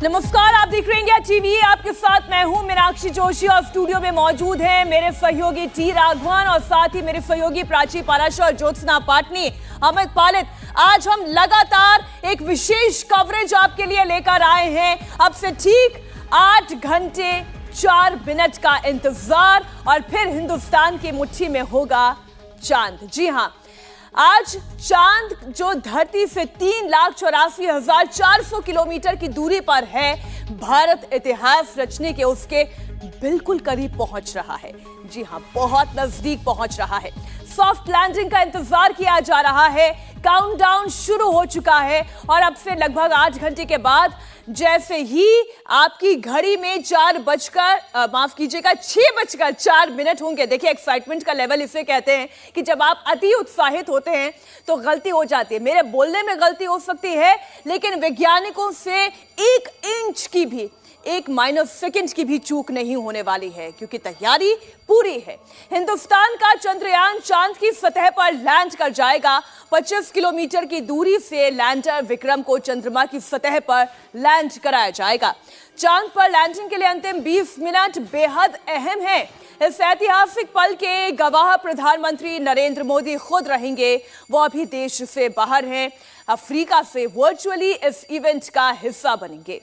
नमस्कार, आप देख रहे हैं इंडिया टीवी। आपके साथ मैं हूं मीनाक्षी जोशी और स्टूडियो में मौजूद हैं मेरे सहयोगी टी राघवन और साथ ही मेरे सहयोगी प्राची पाराशर, ज्योत्सना पाटनी, अमित पालित। आज हम लगातार एक विशेष कवरेज आपके लिए लेकर आए हैं। अब से ठीक 8 घंटे 4 मिनट का इंतजार और फिर हिंदुस्तान की मुट्ठी में होगा चांद। जी हां, आज चांद जो धरती से 3,84,400 किलोमीटर की दूरी पर है, भारत इतिहास रचने के उसके बिल्कुल करीब पहुंच रहा है। जी हां, बहुत नजदीक पहुंच रहा है। सॉफ्ट लैंडिंग का इंतजार किया जा रहा है। काउंटडाउन शुरू हो चुका है और अब से लगभग 8 घंटे के बाद जैसे ही आपकी घड़ी में 6 बजकर 4 मिनट होंगे। देखिए, एक्साइटमेंट का लेवल इसे कहते हैं कि जब आप अति उत्साहित होते हैं तो गलती हो जाती है। मेरे बोलने में गलती हो सकती है, लेकिन वैज्ञानिकों से 1 इंच की भी, 1 माइनस सेकंड की भी चूक नहीं होने वाली है, क्योंकि तैयारी पूरी है। हिंदुस्तान का चंद्रयान चांद की सतह पर लैंड कर जाएगा। 25 किलोमीटर की दूरी से लैंडर विक्रम को चंद्रमा की सतह पर लैंड कराया जाएगा। चांद पर लैंडिंग के लिए अंतिम 20 मिनट बेहद अहम है। इस ऐतिहासिक पल के गवाह प्रधानमंत्री नरेंद्र मोदी खुद रहेंगे। वो अभी देश से बाहर हैं, अफ्रीका से वर्चुअली इस इवेंट का हिस्सा बनेंगे।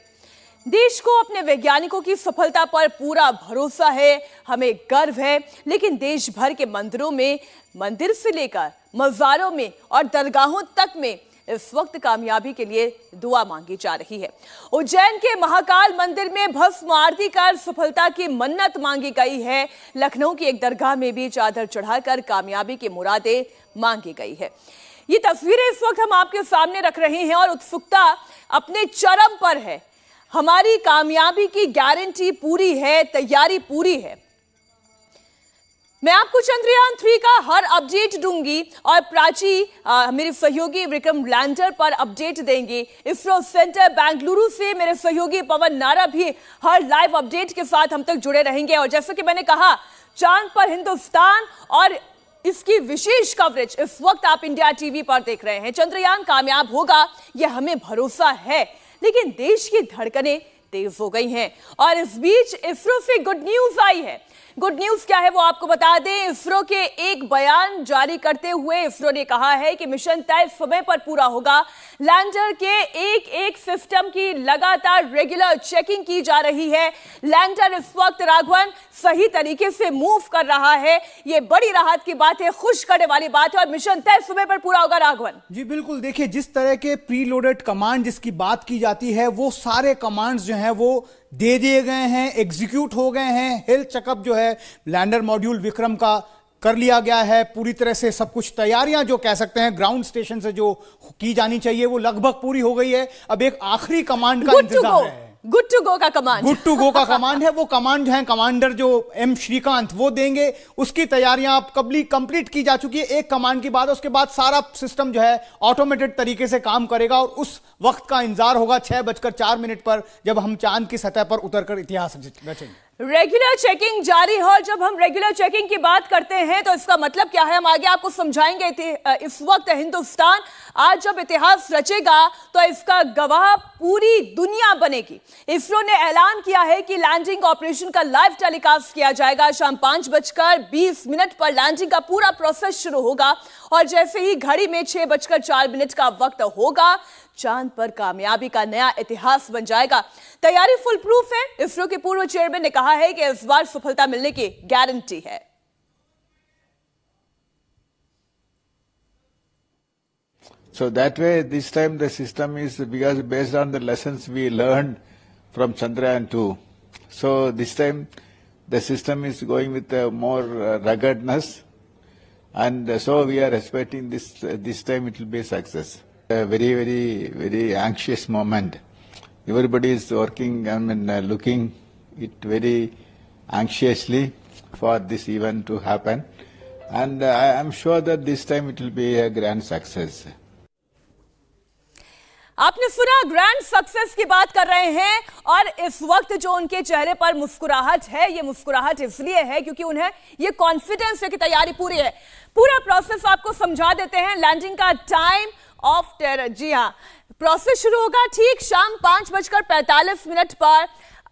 देश को अपने वैज्ञानिकों की सफलता पर पूरा भरोसा है, हमें गर्व है। लेकिन देश भर के मंदिरों में, मंदिर से लेकर मज़ारों में और दरगाहों तक में इस वक्त कामयाबी के लिए दुआ मांगी जा रही है। उज्जैन के महाकाल मंदिर में भस्म आरती कर सफलता की मन्नत मांगी गई है। लखनऊ की एक दरगाह में भी चादर चढ़ाकर कामयाबी की मुरादें मांगी गई है। ये तस्वीरें इस वक्त हम आपके सामने रख रहे हैं और उत्सुकता अपने चरम पर है। हमारी कामयाबी की गारंटी पूरी है, तैयारी पूरी है। मैं आपको चंद्रयान 3 का हर अपडेट दूंगी और प्राची मेरे सहयोगी विक्रम लैंडर पर अपडेट देंगे। इसरो सेंटर बेंगलुरु से मेरे सहयोगी पवन नारा भी हर लाइव अपडेट के साथ हम तक जुड़े रहेंगे। और जैसा कि मैंने कहा, चांद पर हिंदुस्तान और इसकी विशेष कवरेज इस वक्त आप इंडिया टीवी पर देख रहे हैं। चंद्रयान कामयाब होगा, यह हमें भरोसा है, लेकिन देश की धड़कनें तेज हो गई हैं। और इस बीच इसरो से गुड न्यूज आई है। गुड न्यूज क्या है वो आपको बता दें। इसरो के एक बयान जारी करते हुए इसरो ने कहा है कि मिशन तय समय पर पूरा होगा। लैंडर के एक सिस्टम की लगातार रेगुलर चेकिंग की जा रही है। लैंडर इस वक्त राघवन सही तरीके से मूव कर रहा है। ये बड़ी राहत की बात है, खुश करने वाली बात है और मिशन तय समय पर पूरा होगा। राघवन जी बिल्कुल, देखिए जिस तरह के प्री लोडेड कमांड जिसकी बात की जाती है, वो सारे कमांड्स जो हैं वो दे दिए गए हैं, एग्जीक्यूट हो गए हैं। हेल्थ चेकअप जो है लैंडर मॉड्यूल विक्रम का कर लिया गया है। पूरी तरह से सब कुछ तैयारियां जो कह सकते हैं ग्राउंड स्टेशन से जो की जानी चाहिए वो लगभग पूरी हो गई है। अब एक आखिरी कमांड का इंतजार है। गुड टू गो का कमांड, गुड टू गो का कमांड है। वो कमांड है कमांडर जो एम श्रीकांत वो देंगे। उसकी तैयारियां अब कंप्लीट की जा चुकी है। एक कमांड की बात, उसके बाद सारा सिस्टम जो है ऑटोमेटेड तरीके से काम करेगा और उस वक्त का इंतजार होगा 6:04 पर, जब हम चांद की सतह पर उतरकर इतिहास रचेंगे। रेगुलर चेकिंग जारी है और जब हम रेगुलर चेकिंग की बात करते हैं तो इसका मतलब क्या है, हम आगे आपको समझाएंगे। इस वक्त हिंदुस्तान आज जब इतिहास रचेगा तो इसका गवाह पूरी दुनिया बनेगी। इसरो ने ऐलान किया है कि लैंडिंग ऑपरेशन का लाइव टेलीकास्ट किया जाएगा। शाम 5:20 पर लैंडिंग का पूरा प्रोसेस शुरू होगा और जैसे ही घड़ी में 6:04 का वक्त होगा, चांद पर कामयाबी का नया इतिहास बन जाएगा। तैयारी फुल प्रूफ है। इसरो के पूर्व चेयरमैन ने कहा है कि इस बार सफलता मिलने की गारंटी है। So that way, this time the system is because based on the lessons we learned from Chandrayaan 2. So this time the system is going with more ruggedness, and so we are expecting this time it will be a success. A very anxious moment. Everybody is working, looking it very anxiously for this event to happen, and I am sure that this time it will be a grand success. आपने सुना, grand success की बात कर रहे हैं और इस वक्त जो उनके चेहरे पर मुस्कुराहट है, ये मुस्कुराहट इसलिए है क्योंकि उन्हें ये कॉन्फिडेंस है कि तैयारी पूरी है। पूरा प्रोसेस आपको समझा देते हैं। लैंडिंग का टाइम ऑफ टेरर, जी हाँ, प्रोसेस शुरू होगा ठीक शाम 5:45 पर।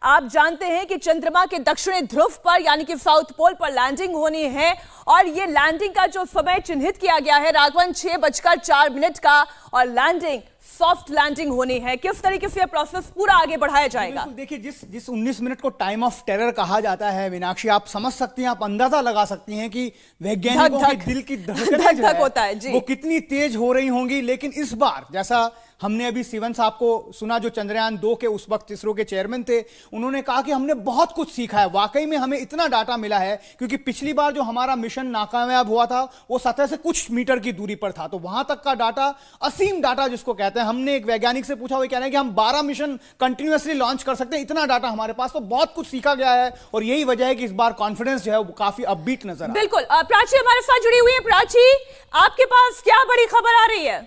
आप जानते हैं कि चंद्रमा के दक्षिणी ध्रुव पर यानी कि साउथ पोल पर लैंडिंग होनी है और ये लैंडिंग का जो समय चिन्हित किया गया है राघवन 6:04 का, और लैंडिंग सॉफ्ट लैंडिंग होनी है। किस तरीके से प्रोसेस पूरा आगे बढ़ाया जाएगा? देखिए, जिस 19 मिनट को टाइम ऑफ टेरर कहा जाता है मीनाक्षी, आप समझ सकती हैं, आप अंदाजा लगा सकती हैं कि वैज्ञानिकों के दिल की धड़कनें जो होता है जी, वो कितनी तेज हो रही होंगी। लेकिन इस बार जैसा हमने अभी सिवन साहब को सुना, जो चंद्रयान 2 के उस वक्त इसरो के चेयरमैन थे, उन्होंने कहा कि हमने बहुत कुछ सीखा है। वाकई में हमें इतना डाटा मिला है, क्योंकि पिछली बार जो हमारा मिशन नाकामयाब हुआ था वो सतह से कुछ मीटर की दूरी पर था, तो वहां तक का डाटा, असीम डाटा जिसको कहते हैं। हमने एक वैज्ञानिक से पूछा, वो कह रहे हैं कि हम 12 मिशन कंटिन्यूअसली लॉन्च कर सकते हैं, इतना डाटा हमारे पास। तो बहुत कुछ सीखा गया है और यही वजह है कि इस बार कॉन्फिडेंस जो है वो काफी अपबीट नजर आ रहा है। बिल्कुल। प्राची हमारे साथ जुड़ी हुई है। प्राची, आपके पास क्या बड़ी खबर आ रही है?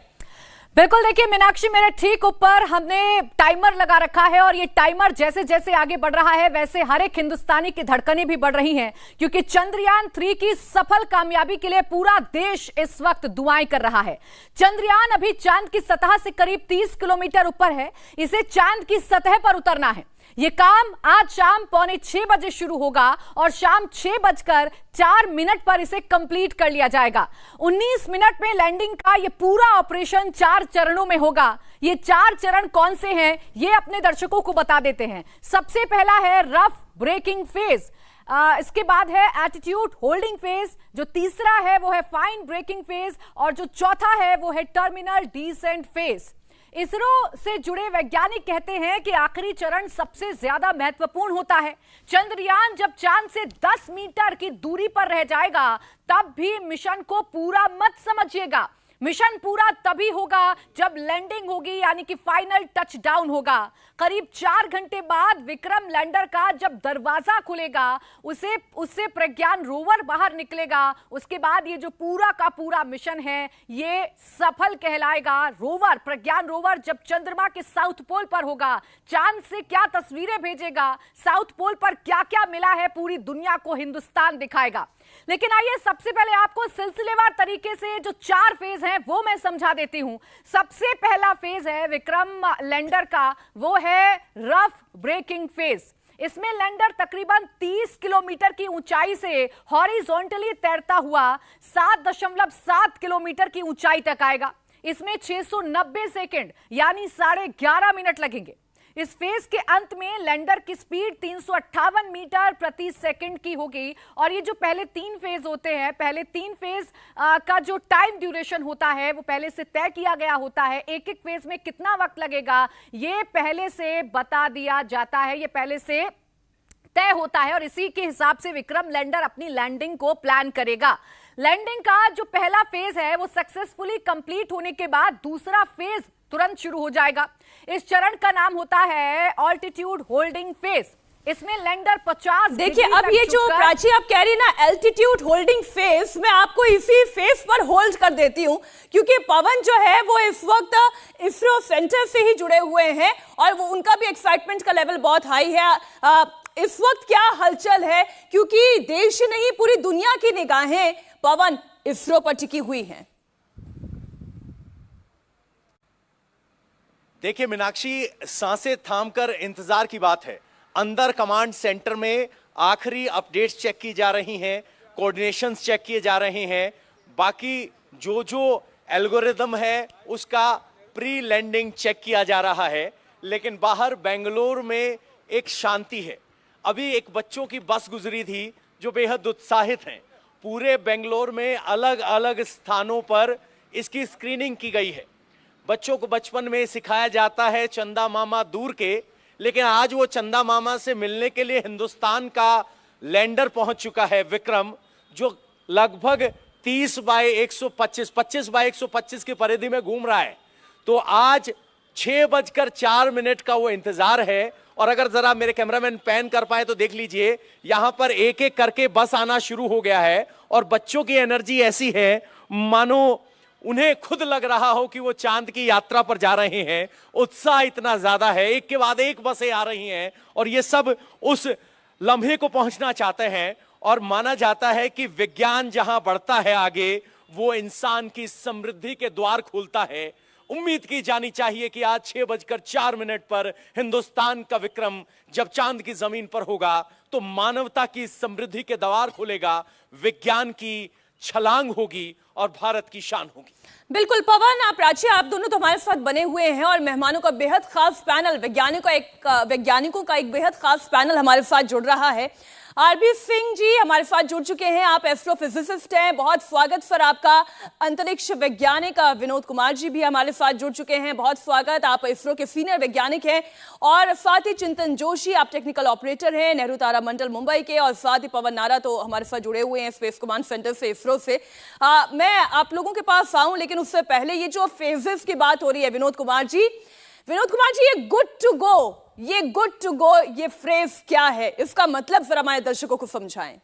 बिल्कुल, देखिए मीनाक्षी, मेरे ठीक ऊपर हमने टाइमर लगा रखा है और ये टाइमर जैसे जैसे आगे बढ़ रहा है वैसे हर एक हिंदुस्तानी की धड़कनें भी बढ़ रही हैं, क्योंकि चंद्रयान 3 की सफल कामयाबी के लिए पूरा देश इस वक्त दुआएं कर रहा है। चंद्रयान अभी चांद की सतह से करीब 30 किलोमीटर ऊपर है, इसे चांद की सतह पर उतरना है। यह काम आज शाम 5:45 बजे शुरू होगा और शाम 6:04 पर इसे कंप्लीट कर लिया जाएगा। 19 मिनट में लैंडिंग का यह पूरा ऑपरेशन 4 चरणों में होगा। ये 4 चरण कौन से हैं, ये अपने दर्शकों को बता देते हैं। सबसे पहला है रफ ब्रेकिंग फेज, इसके बाद है एटीट्यूड होल्डिंग फेज, जो तीसरा है वो है फाइन ब्रेकिंग फेज, और जो चौथा है वो है टर्मिनल डिसेंट फेज। इसरो से जुड़े वैज्ञानिक कहते हैं कि आखिरी चरण सबसे ज्यादा महत्वपूर्ण होता है। चंद्रयान जब चांद से 10 मीटर की दूरी पर रह जाएगा तब भी मिशन को पूरा मत समझिएगा। मिशन पूरा तभी होगा जब लैंडिंग होगी, यानी कि फाइनल टच डाउन होगा। करीब 4 घंटे बाद विक्रम लैंडर का जब दरवाजा खुलेगा, उससे प्रज्ञान रोवर बाहर निकलेगा। उसके बाद ये जो पूरा का पूरा मिशन है ये सफल कहलाएगा। रोवर, प्रज्ञान रोवर जब चंद्रमा के साउथ पोल पर होगा, चांद से क्या तस्वीरें भेजेगा, साउथ पोल पर क्या क्या मिला है पूरी दुनिया को हिंदुस्तान दिखाएगा। लेकिन आइए सबसे पहले आपको सिलसिलेवार तरीके से जो 4 फेज हैं वो मैं समझा देती हूं। सबसे पहला फेज है विक्रम लैंडर का, वो है रफ ब्रेकिंग फेज। इसमें लैंडर तकरीबन 30 किलोमीटर की ऊंचाई से हॉरिजॉन्टली तैरता हुआ 7.7 किलोमीटर की ऊंचाई तक आएगा। इसमें 690 सेकेंड यानी 11.5 मिनट लगेंगे। इस फेज के अंत में लैंडर की स्पीड 358 मीटर प्रति सेकंड की होगी। और ये जो पहले 3 फेज होते हैं, पहले 3 फेज का जो टाइम ड्यूरेशन होता है वो पहले से तय किया गया होता है। एक एक फेज में कितना वक्त लगेगा ये पहले से बता दिया जाता है, ये पहले से तय होता है और इसी के हिसाब से विक्रम लैंडर अपनी लैंडिंग को प्लान करेगा। लैंडिंग का जो पहला फेज है वो सक्सेसफुली कंप्लीट होने के बाद दूसरा फेज तुरंत शुरू हो जाएगा। इस चरण का नाम होता है ऑल्टीट्यूड होल्डिंग फेज। इसमें लैंडर 50, देखिए अब ये जो प्राची आप कह रही ना एल्टीट्यूड होल्डिंग फेज, मैं आपको इसी फेज पर होल्ड कर देती हूं, क्योंकि पवन जो है वो इस वक्त इसरो सेंटर से ही जुड़े हुए हैं और वो उनका भी एक्साइटमेंट का लेवल बहुत हाई है। इस वक्त क्या हलचल है, क्योंकि देश ही नहीं पूरी दुनिया की निगाहें पवन इसरो पर टिकी हुई हैं। देखिए मीनाक्षी, सांसें थामकर इंतजार की बात है। अंदर कमांड सेंटर में आखिरी अपडेट्स चेक की जा रही हैं, कोऑर्डिनेशंस चेक किए जा रहे हैं, बाकी जो एल्गोरिदम है उसका प्री लैंडिंग चेक किया जा रहा है। लेकिन बाहर बेंगलोर में एक शांति है। अभी एक बच्चों की बस गुजरी थी जो बेहद उत्साहित हैं। पूरे बेंगलोर में अलग अलग स्थानों पर इसकी स्क्रीनिंग की गई है। बच्चों को बचपन में सिखाया जाता है चंदा मामा दूर के, लेकिन आज वो चंदा मामा से मिलने के लिए हिंदुस्तान का लैंडर पहुंच चुका है विक्रम, जो लगभग 30 बाय 125, 25 बाय 125 की परिधि में घूम रहा है। तो आज 6:04 का वो इंतजार है। और अगर जरा मेरे कैमरामैन पैन कर पाए तो देख लीजिए, यहां पर एक एक करके बस आना शुरू हो गया है और बच्चों की एनर्जी ऐसी है मानो उन्हें खुद लग रहा हो कि वो चांद की यात्रा पर जा रहे हैं। उत्साह इतना ज्यादा है, एक के बाद एक बसें आ रही हैं और ये सब उस लम्हे को पहुंचना चाहते हैं। और माना जाता है कि विज्ञान जहां बढ़ता है आगे, वो इंसान की समृद्धि के द्वार खोलता है। उम्मीद की जानी चाहिए कि आज 6:04 पर हिंदुस्तान का विक्रम जब चांद की जमीन पर होगा तो मानवता की समृद्धि के द्वार खुलेगा, विज्ञान की छलांग होगी और भारत की शान होगी। बिल्कुल पवन, आप प्राची, आप दोनों तो हमारे साथ बने हुए हैं और मेहमानों का बेहद खास पैनल, वैज्ञानिकों का एक बेहद खास पैनल हमारे साथ जुड़ रहा है। आरबी सिंह जी हमारे साथ जुड़ चुके हैं, आप एस्ट्रोफिजिसिस्ट हैं, बहुत स्वागत सर आपका। अंतरिक्ष वैज्ञानिक विनोद कुमार जी भी हमारे साथ जुड़ चुके हैं, बहुत स्वागत, आप इसरो के सीनियर वैज्ञानिक हैं। और साथ ही चिंतन जोशी, आप टेक्निकल ऑपरेटर हैं नेहरू तारा मंडल मुंबई के, और साथ ही पवन नारा तो हमारे साथ जुड़े हुए हैं स्पेस कमांड सेंटर से, इसरो से। मैं आप लोगों के पास आऊं, लेकिन उससे पहले ये जो फेजेस की बात हो रही है, विनोद कुमार जी, ये गुड टू गो ये फ्रेज क्या है, इसका मतलब जरा हमारे दर्शकों को समझाएं।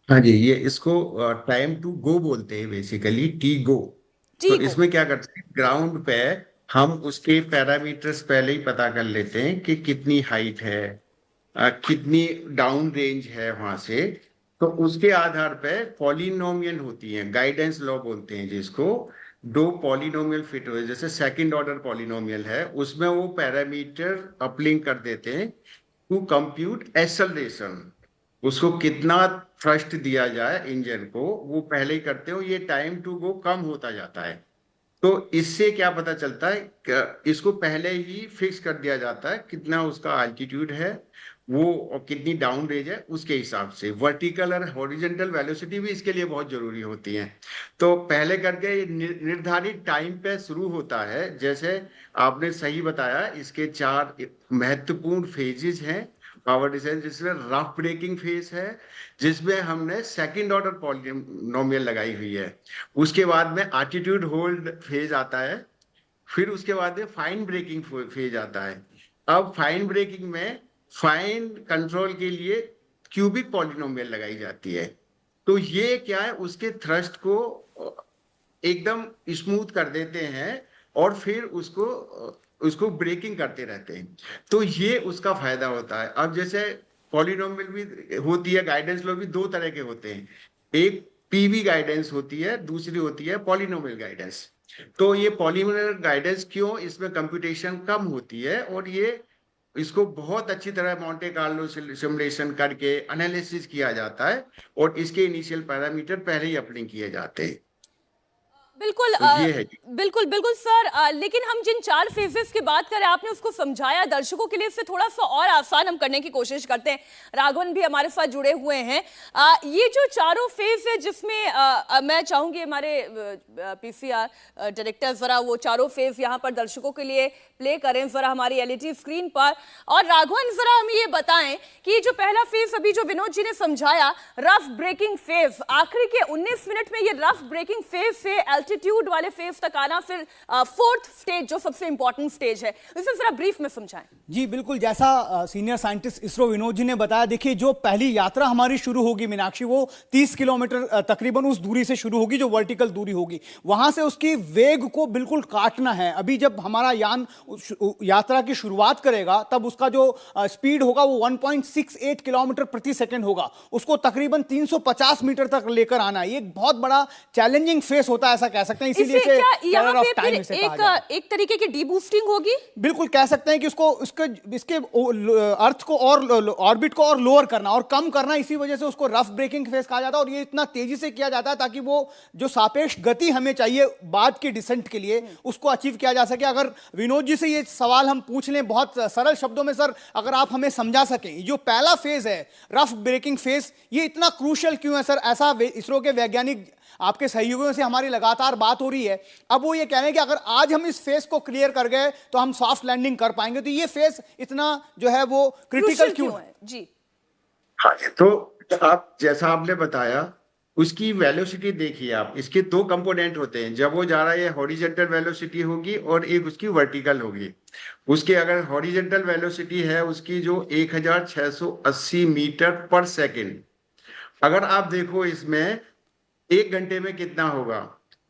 हाँ जी, ये इसको टाइम टू गो बोलते हैं, बेसिकली टी गो। तो इसमें क्या करते हैं, ग्राउंड पे हम उसके पैरामीटर्स पहले ही पता कर लेते हैं कि कितनी हाइट है, कितनी डाउन रेंज है वहां से। तो उसके आधार पे पॉलिनोमियल होती है, गाइडेंस लॉ बोलते हैं जिसको। दो पॉलिनोमियल फिट हुए, जैसे सेकंड ऑर्डर पॉलिनोमियल है, उसमें वो पैरामीटर अपलिंक कर देते हैं टू कंप्यूट एक्सेलरेशन, उसको कितना थ्रस्ट दिया जाए इंजन को, वो पहले ही करते हो। ये टाइम टू गो कम होता जाता है। तो इससे क्या पता चलता है, इसको पहले ही फिक्स कर दिया जाता है कितना उसका एल्टीट्यूड है वो, और कितनी डाउन रेंज है, उसके हिसाब से। वर्टिकल और हॉरिजॉन्टल वेलोसिटी भी इसके लिए बहुत जरूरी होती है। तो पहले करके निर्धारित टाइम पे शुरू होता है। जैसे आपने सही बताया, इसके 4 महत्वपूर्ण फेजेस हैं पावर डिजाइन, जिसमें रफ ब्रेकिंग फेज है, जिसमें हमने सेकंड ऑर्डर पॉलिनोमियल लगाई हुई है। उसके बाद में एल्टीट्यूड होल्ड फेज आता है, फिर उसके बाद में फाइन ब्रेकिंग फेज आता है। अब फाइन ब्रेकिंग में फाइन कंट्रोल के लिए क्यूबिक पॉलिनोमियल लगाई जाती है। तो ये क्या है, उसके थ्रस्ट को एकदम स्मूथ कर देते हैं और फिर उसको ब्रेकिंग करते रहते हैं। तो ये उसका फायदा होता है। अब जैसे पॉलिनोमियल भी होती है, गाइडेंस लॉ भी 2 तरह के होते हैं, एक पीवी गाइडेंस होती है, दूसरी होती है पॉलिनोमियल गाइडेंस। तो ये पॉलिनोमियल गाइडेंस क्यों, इसमें कंप्यूटेशन कम होती है और ये इसको बहुत अच्छी तरह मोंटे कार्लो सिमुलेशन करके एनालिसिस किया जाता है और इसके इनिशियल पैरामीटर पहले ही अपलिंक किए जाते हैं। बिल्कुल बिल्कुल सर, लेकिन हम जिन 4 फेजेस की बात करें, आपने उसको समझाया, दर्शकों के लिए इससे थोड़ा सा और आसान हम करने की कोशिश करते हैं। राघवन भी हमारे साथ जुड़े हुए हैं। ये जो चारों फेज है, जिसमें मैं चाहूंगी हमारे पीसीआर डायरेक्टर जरा वो चारों फेज यहाँ पर दर्शकों के लिए प्ले करें जरा हमारी एलईडी स्क्रीन पर। और राघवन जरा हमें ये बताएं कि जो पहला फेज अभी जो विनोद जी ने समझाया, रफ ब्रेकिंग फेज, आखिरी के 19 मिनट में ये रफ ब्रेकिंग फेज से एल्टीट्यूड वाले फेज तक आना, फिर 4th स्टेज जो सबसे इंपॉर्टेंट स्टेज है, इसे जरा ब्रीफ में समझाएं। जी बिल्कुल, जैसा सीनियर साइंटिस्ट इसरो विनोद जी ने बताया, देखिए जो पहली यात्रा हमारी शुरू होगी मीनाक्षी, वो 30 किलोमीटर तकरीबन उस दूरी से शुरू होगी जो वर्टिकल दूरी होगी। वहां से उसकी वेग को बिल्कुल काटना है। अभी जब हमारा यान यात्रा की शुरुआत करेगा, तब उसका जो स्पीड होगा वो 1.68 किलोमीटर प्रति सेकंड होगा। उसको तकरीबन 350 मीटर तक लेकर आना है। ये एक बहुत बड़ा चैलेंजिंग फेस होता है, ऐसा कह सकते हैं। इसीलिए इसे टेरर ऑफ टाइम इसे कहा जाता है। एक तरीके की डीबूस्टिंग होगी, बिल्कुल कह सकते हैं कि इसके अर्थ को और ऑर्बिट को और लोअर करना और कम करना, इसी वजह से उसको रफ ब्रेकिंग फेज कहा जाता है। और ये इतना तेजी से किया जाता है ताकि वो जो सापेक्ष गति हमें चाहिए बाद के डिसेंट के लिए, उसको अचीव किया जा सके। अगर विनोद जी से ये सवाल हम पूछ लें बहुत सरल शब्दों में, सर अगर आप हमें समझा सकें, जो पहला फेज है रफ ब्रेकिंग फेज, ये इतना क्रूशियल क्यों है सर? ऐसा इसरो के वैज्ञानिक, आपके सहयोगियों से हमारी लगातार बात हो रही है, अब वो ये कह रहे हैं कि अगर आज हम इस फेज को क्लियर कर गए तो हम सॉफ्ट लैंडिंग कर पाएंगे। तो ये फेज इतना जो है वो क्रिटिकल क्यों है? जी हाँ, तो आप जैसा आपने बताया, उसकी वेलोसिटी देखिए आप, इसके 2 कंपोनेंट होते हैं। जब वो जा रहा है, हॉरिजॉन्टल वेलोसिटी होगी और एक उसकी वर्टिकल होगी। उसके अगर हॉरिजॉन्टल वेलोसिटी है उसकी जो 1680 मीटर पर सेकेंड, अगर आप देखो इसमें 1 घंटे में कितना होगा,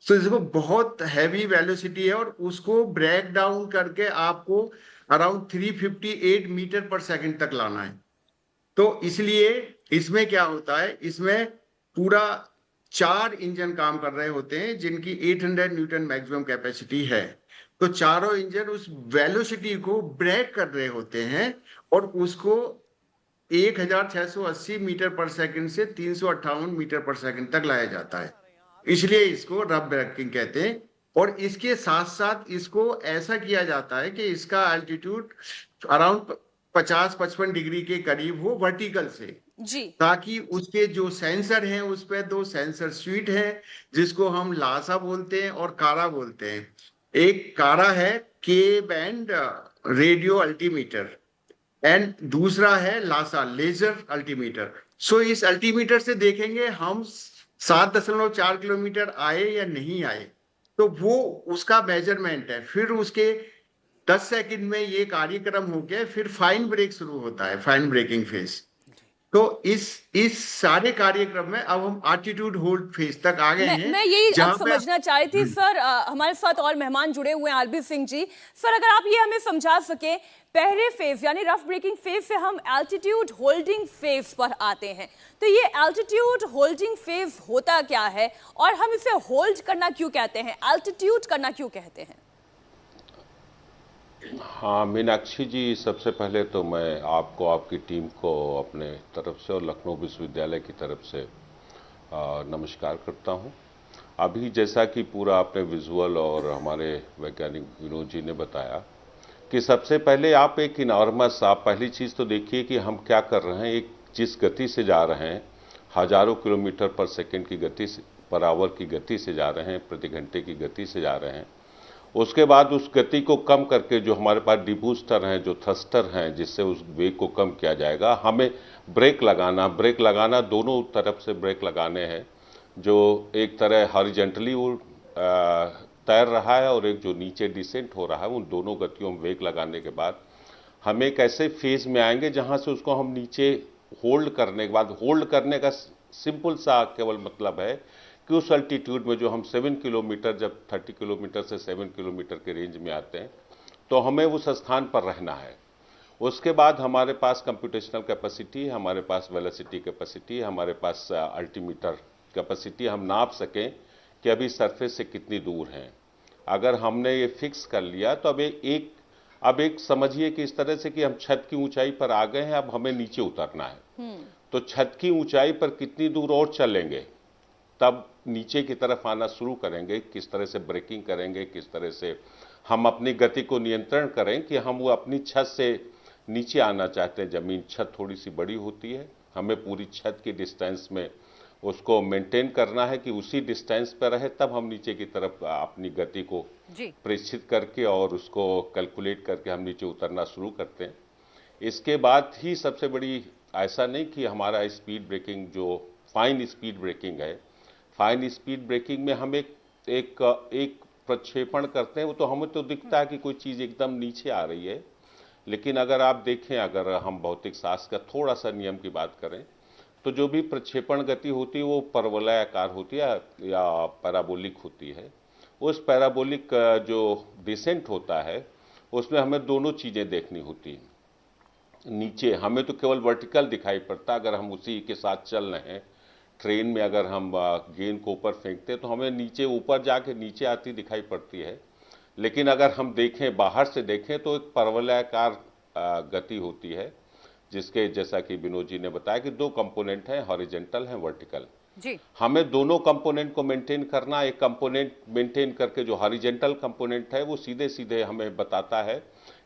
तो इसको बहुत हैवी वेलोसिटी है और उसको ब्रेक डाउन करके आपको अराउंड 358 मीटर पर सेकंड तक लाना है। तो इसलिए इसमें क्या होता है, इसमें पूरा 4 इंजन काम कर रहे होते हैं जिनकी 800 न्यूटन मैक्सिमम कैपेसिटी है। तो चारों इंजन उस वेलोसिटी को ब्रेक कर रहे होते हैं और उसको 1680 मीटर पर सेकंड से 358 मीटर पर सेकंड तक लाया जाता है, इसलिए इसको रफ ब्रेकिंग कहते हैं। और इसके साथ साथ इसको ऐसा किया जाता है कि इसका एल्टीट्यूड अराउंड 50-55 डिग्री के करीब हो वर्टिकल से जी, ताकि उसके जो सेंसर हैं उस पे 2 सेंसर स्वीट है जिसको हम लासा बोलते हैं और कारा बोलते हैं। एक कारा है के बैंड रेडियो अल्टीमीटर एंड दूसरा है लासा लेजर अल्टीमीटर। सो इस अल्टीमीटर से देखेंगे हम 7.4 किलोमीटर आए या नहीं आए, तो वो उसका मेजरमेंट है। फिर उसके 10 सेकंड में ये कार्यक्रम हो गया, फिर फाइन ब्रेक शुरू होता है, फाइन ब्रेकिंग फेज। तो इस सारे कार्यक्रम में अब हम एल्टीट्यूड होल्ड फेज तक आ गए हैं। मैं यही अब समझना चाहती थी सर, हमारे साथ और मेहमान जुड़े हुए हैं आरबी सिंह जी। सर अगर आप ये हमें समझा सके, पहले फेज यानी रफ ब्रेकिंग फेज से हम एल्टीट्यूड होल्डिंग फेज पर आते हैं, तो ये एल्टीट्यूड होल्डिंग फेज होता क्या है और हम इसे होल्ड करना क्यों कहते हैं, एल्टीट्यूड करना क्यों कहते हैं? हाँ मीनाक्षी जी, सबसे पहले तो मैं आपको, आपकी टीम को अपने तरफ से और लखनऊ विश्वविद्यालय की तरफ से नमस्कार करता हूँ। अभी जैसा कि पूरा आपने विजुअल और हमारे वैज्ञानिक विनोद जी ने बताया कि सबसे पहले आप एक इनॉर्मस, आप पहली चीज़ तो देखिए कि हम क्या कर रहे हैं। एक जिस गति से जा रहे हैं, हजारों किलोमीटर पर सेकेंड की गति से, पर आवर की गति से जा रहे हैं, प्रति घंटे की गति से जा रहे हैं, उसके बाद उस गति को कम करके जो हमारे पास डिबूस्टर हैं, जो थ्रस्टर हैं, जिससे उस वेग को कम किया जाएगा, हमें ब्रेक लगाना दोनों तरफ से ब्रेक लगाने हैं। जो एक तरह हॉरिजॉन्टली तैर रहा है और एक जो नीचे डिसेंट हो रहा है, उन दोनों गतियों में वेग लगाने के बाद हम एक ऐसे फेज में आएंगे जहां से उसको हम नीचे होल्ड करने के बाद, होल्ड करने का सिंपल सा केवल मतलब है कि उस अल्टीट्यूड में जो हम 7 किलोमीटर, जब 30 किलोमीटर से 7 किलोमीटर के रेंज में आते हैं तो हमें उस स्थान पर रहना है। उसके बाद हमारे पास कंप्यूटेशनल कैपेसिटी है, हमारे पास वेलोसिटी कैपेसिटी है, हमारे पास अल्टीमीटर कैपेसिटी, हम नाप सकें कि अभी सरफेस से कितनी दूर हैं। अगर हमने ये फिक्स कर लिया तो अब एक समझिए कि इस तरह से कि हम छत की ऊंचाई पर आ गए हैं, अब हमें नीचे उतरना है। तो छत की ऊंचाई पर कितनी दूर और चलेंगे, तब नीचे की तरफ आना शुरू करेंगे, किस तरह से ब्रेकिंग करेंगे, किस तरह से हम अपनी गति को नियंत्रण करें कि हम वो अपनी छत से नीचे आना चाहते हैं। जमीन, छत थोड़ी सी बड़ी होती है, हमें पूरी छत की डिस्टेंस में उसको मेंटेन करना है कि उसी डिस्टेंस पर रहे, तब हम नीचे की तरफ अपनी गति को प्रेषित करके और उसको कैलकुलेट करके हम नीचे उतरना शुरू करते हैं। इसके बाद ही सबसे बड़ी, ऐसा नहीं कि हमारा स्पीड ब्रेकिंग जो फाइन स्पीड ब्रेकिंग है, फाइन स्पीड ब्रेकिंग में हम एक प्रक्षेपण करते हैं, वो तो हमें तो दिखता है कि कोई चीज़ एकदम नीचे आ रही है, लेकिन अगर आप देखें, अगर हम भौतिक शास्त्र का थोड़ा सा नियम की बात करें तो जो भी प्रक्षेपण गति होती है वो परवलयाकार होती है या पैराबोलिक होती है। उस पैराबोलिक जो डिसेंट होता है उसमें हमें दोनों चीज़ें देखनी होती हैं। नीचे हमें तो केवल वर्टिकल दिखाई पड़ता, अगर हम उसी के साथ चल रहे हैं, ट्रेन में अगर हम गेंद को ऊपर फेंकते हैं तो हमें नीचे, ऊपर जाके नीचे आती दिखाई पड़ती है। लेकिन अगर हम देखें, बाहर से देखें, तो एक परवलयाकार गति होती है, जिसके जैसा कि विनोद जी ने बताया कि 2 कंपोनेंट हैं, हॉरिजॉन्टल हैं, वर्टिकल जी। हमें दोनों कंपोनेंट को मेंटेन करना। एक कंपोनेंट मेंटेन करके जो हॉरिजॉन्टल कंपोनेंट है वो सीधे सीधे हमें बताता है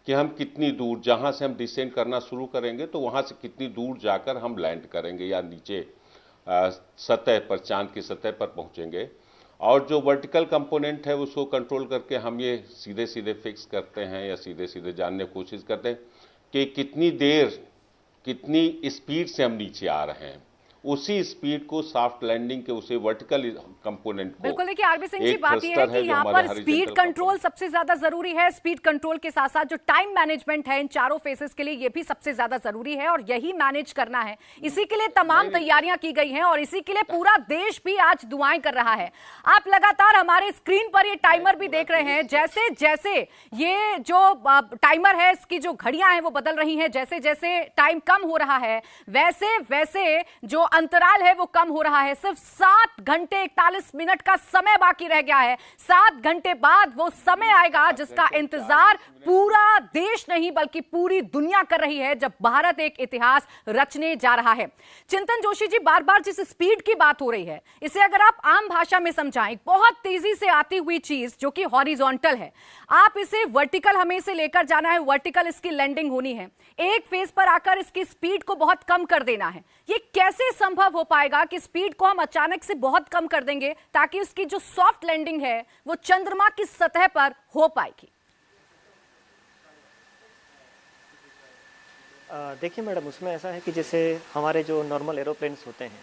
कि हम कितनी दूर, जहां से हम डिसेंड करना शुरू करेंगे तो वहां से कितनी दूर जाकर हम लैंड करेंगे या नीचे सतह पर, चांद की सतह पर पहुंचेंगे। और जो वर्टिकल कंपोनेंट है उसको कंट्रोल करके हम ये सीधे सीधे फिक्स करते हैं या सीधे सीधे जानने की कोशिश करते हैं कि कितनी देर, कितनी स्पीड से हम नीचे आ रहे हैं। उसी स्पीड को सॉफ्ट लैंडिंग के उसे वर्टिकल कंपोनेंट को, बिल्कुल। देखिए आरबी सिंह जी, बात यह है कि यहाँ पर स्पीड कंट्रोल सबसे ज्यादा जरूरी है। स्पीड कंट्रोल के साथ साथ जो टाइम मैनेजमेंट है इन चारों फेजेस के लिए, ये भी सबसे ज्यादा जरूरी है और यही मैनेज करना है। इसी के लिए तमाम तैयारियां की गई हैं और इसी के लिए पूरा देश भी आज दुआएं कर रहा है। आप लगातार हमारे स्क्रीन पर ये टाइमर भी देख रहे हैं। जैसे जैसे ये जो टाइमर है, इसकी जो घड़ियां हैं वो बदल रही हैं, जैसे जैसे टाइम कम हो रहा है वैसे वैसे जो अंतराल है वो कम हो रहा है। सिर्फ 7 घंटे 41 मिनट का समय बाकी रह गया है। 7 घंटे बाद वो समय आएगा जिसका इंतजार पूरा देश नहीं बल्कि पूरी दुनिया कर रही है, जब भारत एक इतिहास रचने जा रहा है। चिंतन जोशी जी, बार बार जिस स्पीड की बात हो रही है, इसे अगर आप आम भाषा में समझाएं, बहुत तेजी से आती हुई चीज जो कि हॉरिजॉन्टल है, आप इसे वर्टिकल हमें इसे लेकर जाना है, वर्टिकल इसकी लैंडिंग होनी है, एक फेज पर आकर इसकी स्पीड को बहुत कम कर देना है। ये कैसे संभव हो पाएगा कि स्पीड को हम अचानक से बहुत कम कर देंगे ताकि उसकी जो सॉफ्ट लैंडिंग है वो चंद्रमा की सतह पर हो पाएगी? देखिए मैडम, उसमें ऐसा है कि जैसे हमारे जो नॉर्मल एरोप्लेन्स होते हैं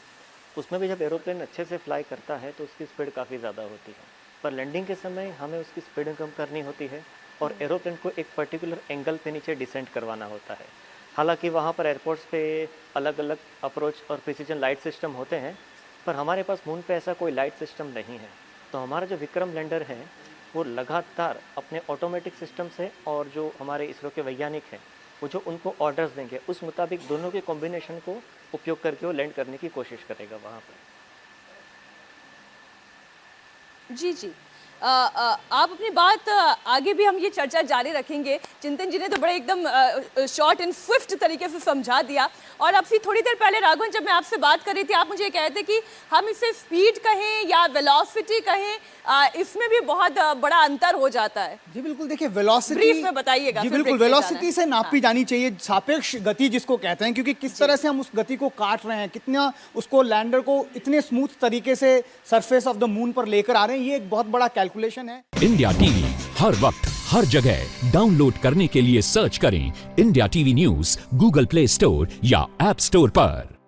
उसमें भी जब एरोप्लेन अच्छे से फ्लाई करता है तो उसकी स्पीड काफ़ी ज़्यादा होती है, पर लैंडिंग के समय हमें उसकी स्पीड कम करनी होती है और एरोप्लेन को एक पर्टिकुलर एंगल पे नीचे डिसेंट करवाना होता है। हालांकि वहाँ पर एयरपोर्ट्स पे अलग अलग अप्रोच और प्रिसीजन लाइट सिस्टम होते हैं, पर हमारे पास मून पे ऐसा कोई लाइट सिस्टम नहीं है। तो हमारा जो विक्रम लैंडर है वो लगातार अपने ऑटोमेटिक सिस्टम से और जो हमारे इसरो के वैज्ञानिक हैं वो जो उनको ऑर्डर्स देंगे उस मुताबिक दोनों के कॉम्बिनेशन को उपयोग करके वो लैंड करने की कोशिश करेगा वहाँ पर। जी जी, आप अपनी बात आगे भी हम ये चर्चा जारी रखेंगे। चिंतन जी ने तो बड़े एकदम शॉर्ट एंड स्विफ्ट तरीके से समझा दिया। और अब से थोड़ी देर पहले राघवन, जब मैं आपसे बात कर रही थी, आप मुझे कहते कि हम इसे स्पीड कहें या वेलोसिटी कहें, इसमें भी बहुत बड़ा अंतर हो जाता है। जी बिल्कुल, देखिए वेलोसिटी ब्रीफ में बताइएगा। जी बिल्कुल, वेलोसिटी से नापी जानी चाहिए, सापेक्ष गति जिसको कहते हैं, क्योंकि किस तरह से हम उस गति को काट रहे हैं, कितना उसको लैंडर को इतने स्मूथ तरीके से सरफेस ऑफ द मून पर लेकर आ रहे हैं, ये एक बहुत बड़ा कैलकुलेशन है। इंडिया टीवी हर वक्त हर जगह डाउनलोड करने के लिए सर्च करें India TV news Google play store या ऐप स्टोर पर।